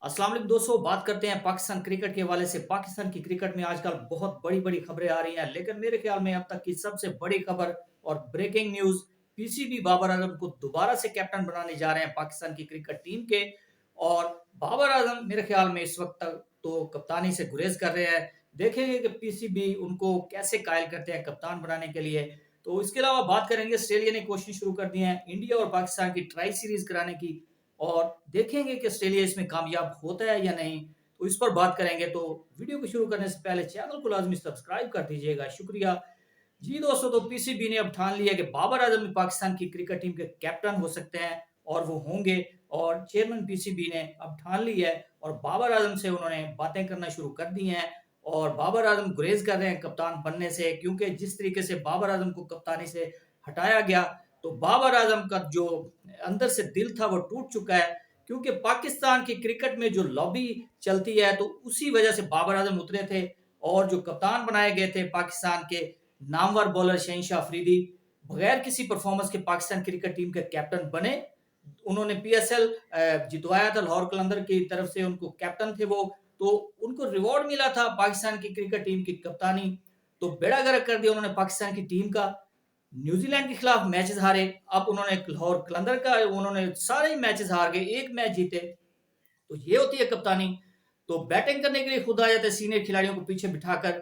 अस्सलाम वालेकुम दोस्तों, बात करते हैं पाकिस्तान क्रिकेट के हवाले से। पाकिस्तान की क्रिकेट में आजकल बहुत बड़ी-बड़ी खबरें आ रही हैं, लेकिन मेरे ख्याल में अब तक की सबसे बड़ी खबर और breaking news PCB Babar Azam को दोबारा से कैप्टन बनाने जा रहे हैं पाकिस्तान की क्रिकेट टीम के। और बाबर आजम मेरे ख्याल में इस वक्त तक तो कप्तानी से गुरेज कर रहे हैं। देखेंगे कि पीसीबी उनको कैसे कायल करते हैं कप्तान बनाने के लिए। तो इसके अलावा बात करेंगे, ऑस्ट्रेलिया ने कोशिश शुरू कर दी है इंडिया और पाकिस्तान की ट्राई सीरीज कराने की, और देखेंगे कि ऑस्ट्रेलिया इसमें कामयाब होता है या नहीं। तो इस पर बात करेंगे। तो वीडियो को शुरू करने से पहले चैनल को लाजमी सब्सक्राइब कर दीजिएगा, शुक्रिया। जी दोस्तों, तो पीसीबी ने अब ठान लिया कि बाबर आजम भी पाकिस्तान की क्रिकेट टीम के कैप्टन हो सकते हैं, और वो होंगे। और चेयरमैन पीसीबी ने अब ठान ली है और बाबर आजम से उन्होंने बातें करना शुरू कर दी हैं। और बाबर आजम गुरेज कर रहे हैं कप्तान बनने से, क्योंकि जिस तरीके से बाबर आजम को कप्तानी से हटाया गया, तो बाबर आजम का जो अंदर से दिल था वो टूट चुका है। क्योंकि पाकिस्तान की क्रिकेट में जो लॉबी चलती है, तो उसी वजह से बाबर आजम उतरे थे। और जो कप्तान बनाए गए थे पाकिस्तान के नामवर बॉलर शहनशाह अफरीदी, बगैर किसी परफॉर्मेंस के पाकिस्तान क्रिकेट टीम के कैप्टन बने। उन्होंने पीएसएल जितवाया था, लाहौर कलंदर की तरफ से उनको कैप्टन थे वो। तो उनको रिवॉर्ड मिला था पाकिस्तान की क्रिकेट टीम की कप्तानी। तो बेड़ा गर्क कर दिया उन्होंने पाकिस्तान की टीम का। न्यूजीलैंड के खिलाफ मैचेस हारे, अब उन्होंने लाहौर कलंदर का उन्होंने सारे मैचेस हार गए, एक मैच जीते। तो ये होती है कप्तानी। तो बैटिंग करने के लिए खुद आ जाते हैं सीनियर खिलाड़ियों को पीछे बिठाकर।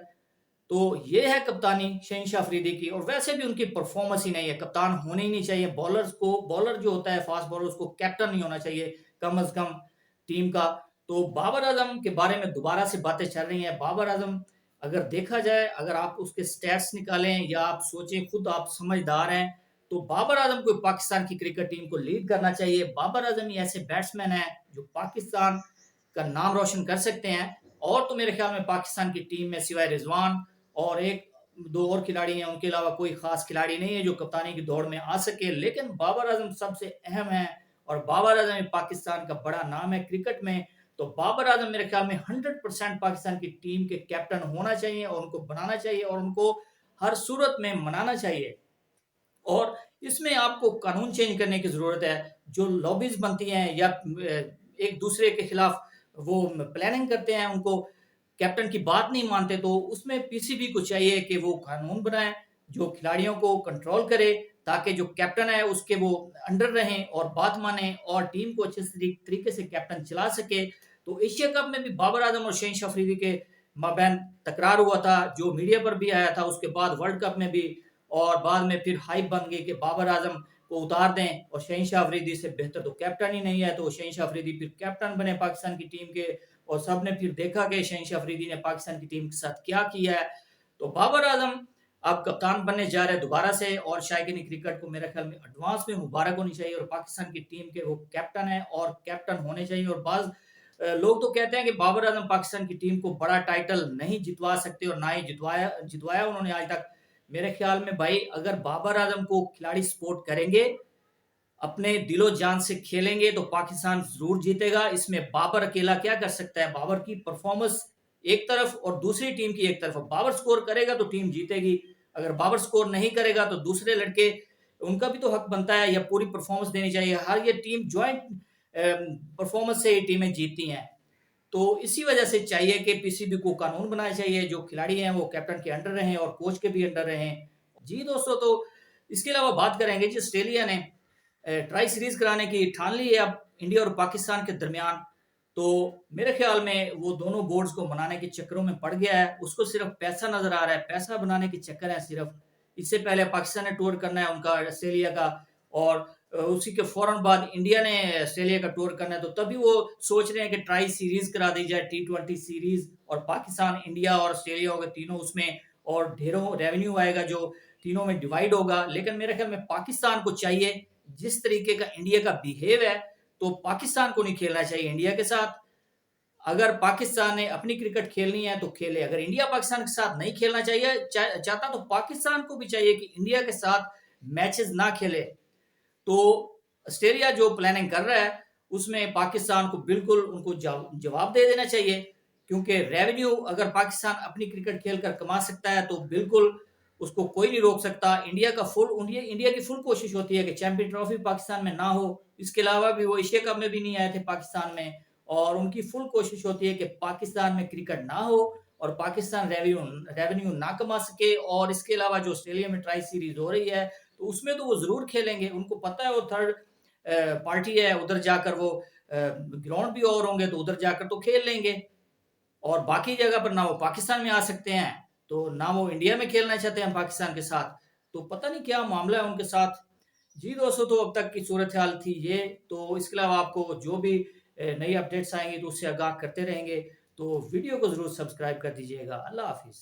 तो ये है कप्तानी शहनशाह अफरीदी की। और वैसे भी उनकी परफॉर्मेंस ही नहीं है, कप्तान होने ही नहीं चाहिए। बॉलर्स को, बॉलर जो होता है फास्ट बॉलर, उसको कैप्टन नहीं होना चाहिए कम अज कम टीम का। तो बाबर आजम के बारे में दोबारा से बातें चल रही हैं। बाबर आजम, अगर देखा जाए, अगर आप उसके स्टैट्स निकालें या आप सोचें, खुद आप समझदार हैं, तो बाबर आजम को पाकिस्तान की क्रिकेट टीम को लीड करना चाहिए। बाबर आजम ही ऐसे बैट्समैन हैं जो पाकिस्तान का नाम रोशन कर सकते हैं। और तो मेरे ख्याल में पाकिस्तान की टीम में सिवाय रिजवान और एक दो और खिलाड़ी हैं, उनके अलावा कोई खास खिलाड़ी नहीं है जो कप्तानी की दौड़ में आ सके। लेकिन बाबर आजम सबसे अहम है, और बाबर आजम पाकिस्तान का बड़ा नाम है क्रिकेट में। तो बाबर आजम मेरे ख्याल में 100% पाकिस्तान की टीम के कैप्टन होना चाहिए, और उनको बनाना चाहिए, और उनको हर सूरत में मनाना चाहिए। और इसमें आपको कानून चेंज करने की जरूरत है। जो लॉबीज बनती हैं या एक दूसरे के खिलाफ वो प्लानिंग करते हैं, उनको कैप्टन की बात नहीं मानते, तो उसमें पीसीबी को चाहिए कि वो कानून बनाए जो खिलाड़ियों को कंट्रोल करे, ताकि जो कैप्टन है उसके वो अंडर रहें और बात माने, और टीम को अच्छे तरीके से कैप्टन चला सके। तो एशिया कप में भी बाबर आजम और शहनशाह अफरीदी के माबैन तकरार हुआ था, जो मीडिया पर भी आया था। उसके बाद वर्ल्ड कप में भी, और बाद में फिर हाइप बन गई कि बाबर आजम को उतार दें, और शहनशाह अफरीदी से बेहतर तो कैप्टन ही नहीं है। तो शहनशाह अफरीदी फिर कैप्टन बने पाकिस्तान की टीम के, और सबने फिर देखा कि शहनशाह अफरीदी ने पाकिस्तान की टीम के साथ क्या किया है। तो बाबर आजम अब कप्तान बनने जा रहे हैं दोबारा से, और शायकीन क्रिकेट को मेरे ख्याल में एडवांस में मुबारक होनी चाहिए। और पाकिस्तान की टीम के वो कैप्टन है और कैप्टन होने चाहिए। और बाज लोग तो कहते हैं कि बाबर आजम पाकिस्तान की टीम को बड़ा टाइटल नहीं जितवा सकते, और ना ही जितवाया जितवाया उन्होंने आज तक। मेरे ख्याल में भाई, अगर बाबर आजम को खिलाड़ी सपोर्ट करेंगे, अपने दिलो जान से खेलेंगे, तो पाकिस्तान जरूर जीतेगा। इसमें बाबर अकेला क्या कर सकता है? बाबर की परफॉर्मेंस एक तरफ और दूसरी टीम की एक तरफ। बाबर स्कोर करेगा तो टीम जीतेगी, अगर बाबर स्कोर नहीं करेगा तो दूसरे लड़के, उनका भी तो हक बनता है या पूरी परफॉर्मेंस देनी चाहिए। हर ये टीम ज्वाइंट परफॉर्मेंस से ये टीमें जीतती हैं। तो इसी वजह से चाहिए कि पीसीबी को कानून बनाना चाहिए, जो खिलाड़ी हैं वो कैप्टन के अंडर रहें और कोच के भी अंडर रहें। जी दोस्तों, तो इसके अलावा बात करेंगे जी, ऑस्ट्रेलिया ने ट्राई सीरीज कराने की ठान ली है अब इंडिया और पाकिस्तान के दरमियान। तो मेरे ख्याल में वो दोनों बोर्ड्स को मनाने के चक्करों में पड़ गया है। उसको सिर्फ पैसा नजर आ रहा है, पैसा बनाने के चक्कर है सिर्फ। इससे पहले पाकिस्तान ने टूर करना है उनका ऑस्ट्रेलिया का, और उसी के फौरन बाद इंडिया ने ऑस्ट्रेलिया का टूर करना है। तो तभी वो सोच रहे हैं कि ट्राई सीरीज करा दी जाए, T20 सीरीज, और पाकिस्तान, इंडिया और ऑस्ट्रेलिया होगा तीनों उसमें, और ढेरों रेवेन्यू आएगा जो तीनों में डिवाइड होगा। लेकिन मेरे ख्याल में पाकिस्तान को चाहिए, जिस तरीके का इंडिया का बिहेव है, तो पाकिस्तान को नहीं खेलना चाहिए इंडिया के साथ। अगर पाकिस्तान ने अपनी क्रिकेट खेलनी है तो खेले, अगर इंडिया पाकिस्तान के साथ नहीं खेलना चाहिए चाहता, तो पाकिस्तान को भी चाहिए कि इंडिया के साथ मैचेस ना खेले। तो ऑस्ट्रेलिया जो प्लानिंग कर रहा है, उसमें पाकिस्तान को बिल्कुल उनको जवाब दे देना चाहिए। क्योंकि रेवेन्यू अगर पाकिस्तान अपनी क्रिकेट खेल कर कमा सकता है, तो बिल्कुल उसको कोई नहीं रोक सकता। इंडिया की फुल कोशिश होती है कि चैंपियन ट्रॉफी पाकिस्तान में ना हो। इसके अलावा भी वो एशिया कप में भी नहीं आए थे पाकिस्तान में, और उनकी फुल कोशिश होती है कि पाकिस्तान में क्रिकेट ना हो और पाकिस्तान रेवेन्यू ना कमा सके। और इसके अलावा जो ऑस्ट्रेलिया में ट्राई सीरीज हो रही है तो उसमें तो वो जरूर खेलेंगे, उनको पता है वो थर्ड पार्टी है, उधर जाकर वो ग्राउंड भी और होंगे तो उधर जाकर तो खेल लेंगे। और बाकी जगह पर ना वो पाकिस्तान में आ सकते हैं, तो ना वो इंडिया में खेलना चाहते हैं पाकिस्तान के साथ। तो पता नहीं क्या मामला है उनके साथ। जी दोस्तों, तो अब तक की सूरत हाल थी ये। तो इसके अलावा आपको जो भी नई अपडेट्स आएंगी तो उससे आगाह करते रहेंगे। तो वीडियो को जरूर सब्सक्राइब कर दीजिएगा। अल्लाह हाफिज।